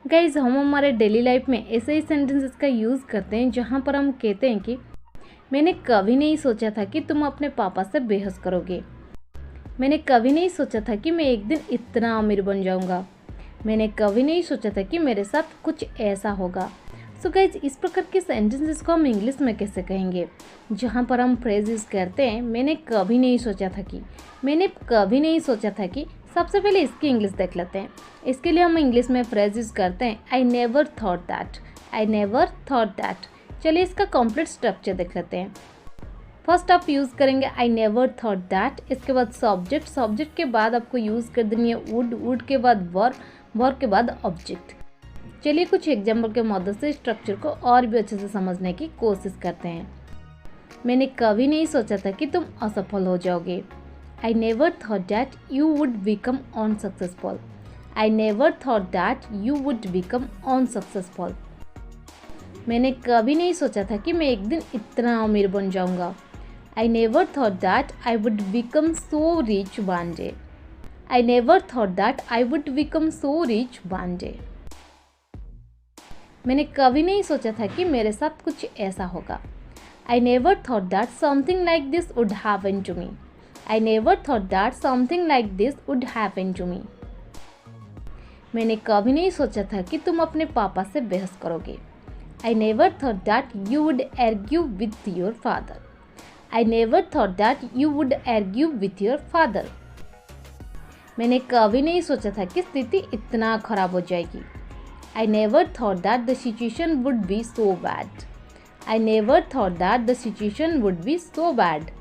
Guys हम हमारे daily life में ऐसे ही सेंटेंसेस का यूज़ करते हैं जहाँ पर हम कहते हैं कि मैंने कभी नहीं सोचा था कि तुम अपने पापा से बहस करोगे। मैंने कभी नहीं सोचा था कि मैं एक दिन इतना अमीर बन जाऊँगा। मैंने कभी नहीं सोचा था कि मेरे साथ कुछ ऐसा होगा। सो गाइज इस प्रकार के सेंटेंसेस को हम इंग्लिश में कैसे कहेंगे, जहाँ पर हम फ्रेज यूज़ करते हैं मैंने कभी नहीं सोचा था कि, मैंने कभी नहीं सोचा था कि। सबसे पहले इसकी इंग्लिश देख लेते हैं। इसके लिए हम इंग्लिश में फ्रेज यूज़ करते हैं I never thought that, I never thought that. चलिए इसका कंप्लीट स्ट्रक्चर देख लेते हैं। फर्स्ट आप यूज़ करेंगे आई नेवर थॉट दैट, इसके बाद सब्जेक्ट, सब्जेक्ट के बाद आपको यूज़ कर देनी है वुड, वुड के बाद वर्ब, वर्ब के बाद ऑब्जेक्ट। चलिए कुछ एग्जाम्पल के मदद से स्ट्रक्चर को और भी अच्छे से समझने की कोशिश करते हैं। मैंने कभी नहीं सोचा था कि तुम असफल हो जाओगे। I never thought that you would become unsuccessful. I never thought that you would become unsuccessful. मैंने कभी नहीं सोचा था कि मैं एक दिन इतना अमीर बन जाऊंगा। I never thought that I would become so rich one day. I never thought that I would become so rich one day. मैंने कभी नहीं सोचा था कि मेरे साथ कुछ ऐसा होगा। I never thought that something like this would happen to me. I never thought that something like this would happen to me. मैंने कभी नहीं सोचा था कि तुम अपने पापा से बहस करोगे। I never thought that you would argue with your father. I never thought that you would argue with your father. मैंने कभी नहीं सोचा था कि स्थिति इतना खराब हो जाएगी। I never thought that the situation would be so bad. I never thought that the situation would be so bad.